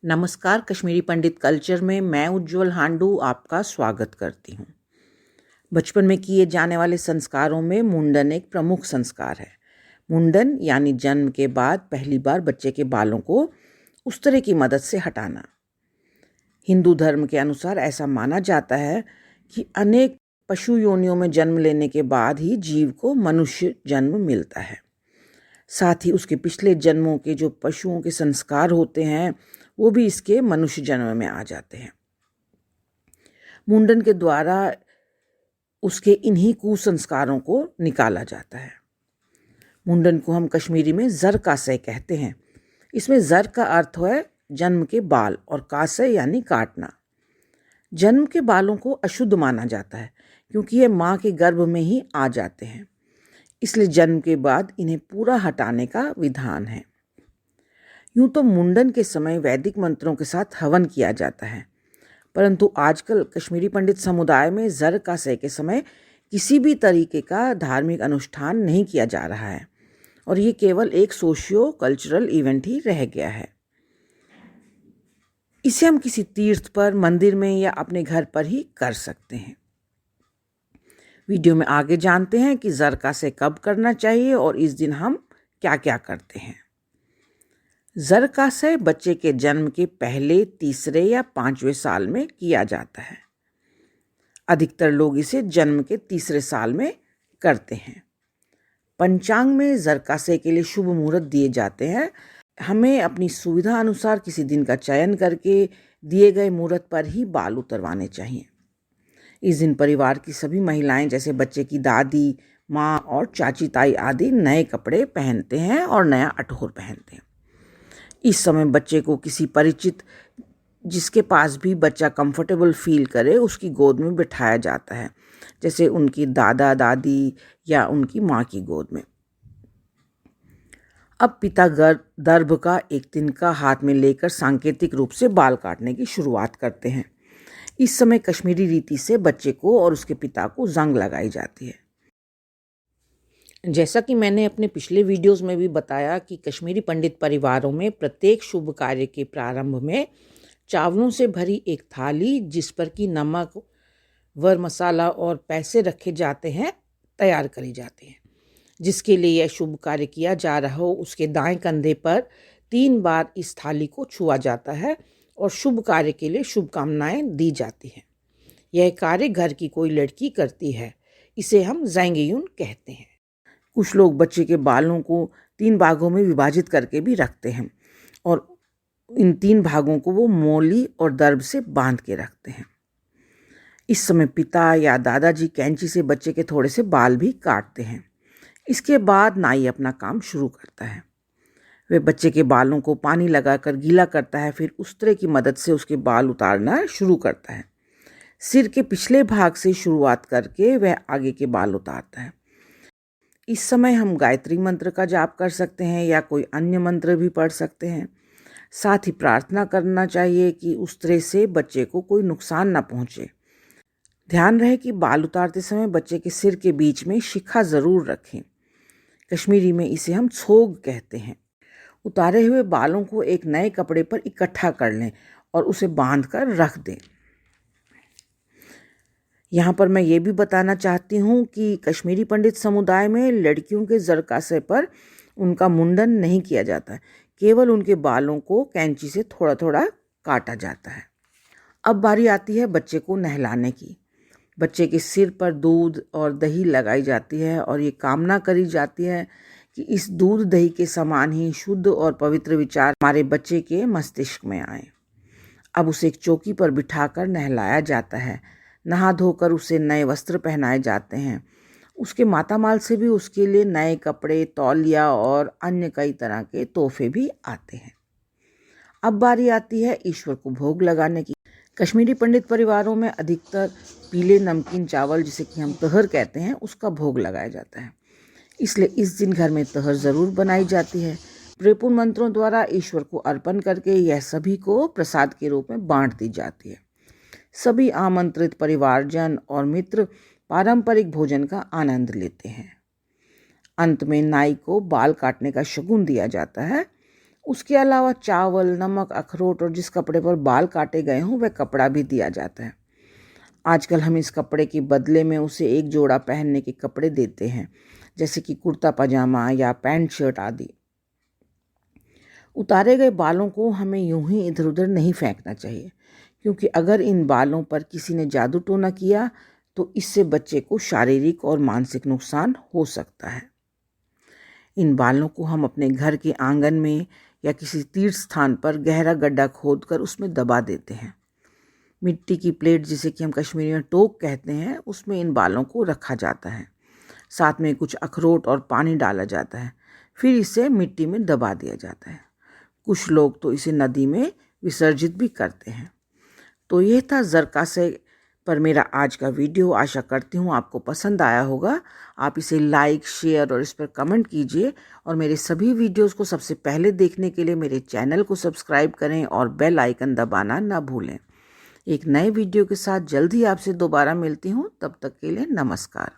नमस्कार। कश्मीरी पंडित कल्चर में मैं उज्जवल हांडू आपका स्वागत करती हूँ। बचपन में किए जाने वाले संस्कारों में मुंडन एक प्रमुख संस्कार है। मुंडन यानी जन्म के बाद पहली बार बच्चे के बालों को उस्तरे की मदद से हटाना। हिंदू धर्म के अनुसार ऐसा माना जाता है कि अनेक पशु योनियों में जन्म लेने के बाद ही जीव को मनुष्य जन्म मिलता है। साथ ही उसके पिछले जन्मों के जो पशुओं के संस्कार होते हैं वो भी इसके मनुष्य जन्म में आ जाते हैं। मुंडन के द्वारा उसके इन्हीं कुसंस्कारों को निकाला जाता है। मुंडन को हम कश्मीरी में जर कासे कहते हैं। इसमें जर का अर्थ है जन्म के बाल और कासे यानी काटना। जन्म के बालों को अशुद्ध माना जाता है क्योंकि ये माँ के गर्भ में ही आ जाते हैं, इसलिए जन्म के बाद इन्हें पूरा हटाने का विधान है। यूं तो मुंडन के समय वैदिक मंत्रों के साथ हवन किया जाता है, परंतु आजकल कश्मीरी पंडित समुदाय में जर कासे के समय किसी भी तरीके का धार्मिक अनुष्ठान नहीं किया जा रहा है और ये केवल एक सोशियो कल्चरल इवेंट ही रह गया है। इसे हम किसी तीर्थ पर, मंदिर में या अपने घर पर ही कर सकते हैं। वीडियो में आगे जानते हैं कि जर कासे कब करना चाहिए और इस दिन हम क्या क्या करते हैं। जर कासे बच्चे के जन्म के पहले, तीसरे या 5वें साल में किया जाता है। अधिकतर लोग इसे जन्म के तीसरे साल में करते हैं। पंचांग में जर कासे के लिए शुभ मुहूर्त दिए जाते हैं। हमें अपनी सुविधा अनुसार किसी दिन का चयन करके दिए गए मुहूर्त पर ही बाल उतरवाने चाहिए। इस दिन परिवार की सभी महिलाएं जैसे बच्चे की दादी, माँ और चाची ताई आदि नए कपड़े पहनते हैं और नया अठोर पहनते हैं। इस समय बच्चे को किसी परिचित, जिसके पास भी बच्चा कंफर्टेबल फील करे, उसकी गोद में बिठाया जाता है, जैसे उनकी दादा दादी या उनकी माँ की गोद में। अब पिता दर्भ का एक तिनका हाथ में लेकर सांकेतिक रूप से बाल काटने की शुरुआत करते हैं। इस समय कश्मीरी रीति से बच्चे को और उसके पिता को जंग लगाई जाती है। जैसा कि मैंने अपने पिछले वीडियोस में भी बताया कि कश्मीरी पंडित परिवारों में प्रत्येक शुभ कार्य के प्रारंभ में चावलों से भरी एक थाली, जिस पर कि नमक, वर मसाला और पैसे रखे जाते हैं, तैयार करी जाती है। जिसके लिए यह शुभ कार्य किया जा रहा हो, उसके दाएं कंधे पर 3 बार इस थाली को छुआ जाता है और शुभ कार्य के लिए शुभकामनाएं दी जाती हैं। यह कार्य घर की कोई लड़की करती है। इसे हम ज़ैंगेयुन कहते हैं। कुछ लोग बच्चे के बालों को 3 भागों में विभाजित करके भी रखते हैं और इन 3 भागों को वो मोली और दर्भ से बांध के रखते हैं। इस समय पिता या दादाजी कैंची से बच्चे के थोड़े से बाल भी काटते हैं। इसके बाद नाई अपना काम शुरू करता है। वे बच्चे के बालों को पानी लगाकर गीला करता है, फिर उस्तरे की मदद से उसके बाल उतारना शुरू करता है। सिर के पिछले भाग से शुरुआत करके वह आगे के बाल उतारता है। इस समय हम गायत्री मंत्र का जाप कर सकते हैं या कोई अन्य मंत्र भी पढ़ सकते हैं। साथ ही प्रार्थना करना चाहिए कि उस्तरे से बच्चे को कोई नुकसान ना पहुंचे। ध्यान रहे कि बाल उतारते समय बच्चे के सिर के बीच में शिखा ज़रूर रखें। कश्मीरी में इसे हम छोग कहते हैं। उतारे हुए बालों को एक नए कपड़े पर इकट्ठा कर लें और उसे बांध कर रख दें। यहाँ पर मैं ये भी बताना चाहती हूँ कि कश्मीरी पंडित समुदाय में लड़कियों के जर कासे पर उनका मुंडन नहीं किया जाता है, केवल उनके बालों को कैंची से थोड़ा थोड़ा काटा जाता है। अब बारी आती है बच्चे को नहलाने की। बच्चे के सिर पर दूध और दही लगाई जाती है और ये कामना करी जाती है कि इस दूध दही के समान ही शुद्ध और पवित्र विचार हमारे बच्चे के मस्तिष्क में आए। अब उसे एक चौकी पर बिठाकर नहलाया जाता है। नहा धोकर उसे नए वस्त्र पहनाए जाते हैं। उसके मातामाल से भी उसके लिए नए कपड़े, तौलिया और अन्य कई तरह के तोहफे भी आते हैं। अब बारी आती है ईश्वर को भोग लगाने की। कश्मीरी पंडित परिवारों में अधिकतर पीले नमकीन चावल, जिसे कि हम तहर कहते हैं, उसका भोग लगाया जाता है। इसलिए इस दिन घर में तहर ज़रूर बनाई जाती है। प्रेपूर्ण मंत्रों द्वारा ईश्वर को अर्पण करके यह सभी को प्रसाद के रूप में बांट दी जाती है। सभी आमंत्रित परिवारजन और मित्र पारंपरिक भोजन का आनंद लेते हैं। अंत में नाई को बाल काटने का शगुन दिया जाता है उसके अलावा चावल, नमक, अखरोट और जिस कपड़े पर बाल काटे गए हों वह कपड़ा भी दिया जाता है। आजकल हम इस कपड़े के बदले में उसे एक जोड़ा पहनने के कपड़े देते हैं, जैसे कि कुर्ता पजामा या पैंट शर्ट आदि। उतारे गए बालों को हमें यूं ही इधर उधर नहीं फेंकना चाहिए, क्योंकि अगर इन बालों पर किसी ने जादू टोना किया तो इससे बच्चे को शारीरिक और मानसिक नुकसान हो सकता है। इन बालों को हम अपने घर के आंगन में या किसी तीर्थ स्थान पर गहरा गड्ढा खोदकर उसमें दबा देते हैं। मिट्टी की प्लेट, जिसे कि हम कश्मीरी में टोक कहते हैं, उसमें इन बालों को रखा जाता है। साथ में कुछ अखरोट और पानी डाला जाता है, फिर इसे मिट्टी में दबा दिया जाता है। कुछ लोग तो इसे नदी में विसर्जित भी करते हैं। तो यह था ज़रकासे पर मेरा आज का वीडियो। आशा करती हूँ आपको पसंद आया होगा। आप इसे लाइक, शेयर और इस पर कमेंट कीजिए और मेरे सभी वीडियोस को सबसे पहले देखने के लिए मेरे चैनल को सब्सक्राइब करें और बेल आइकन दबाना ना भूलें। एक नए वीडियो के साथ जल्द ही आपसे दोबारा मिलती हूँ। तब तक के लिए नमस्कार।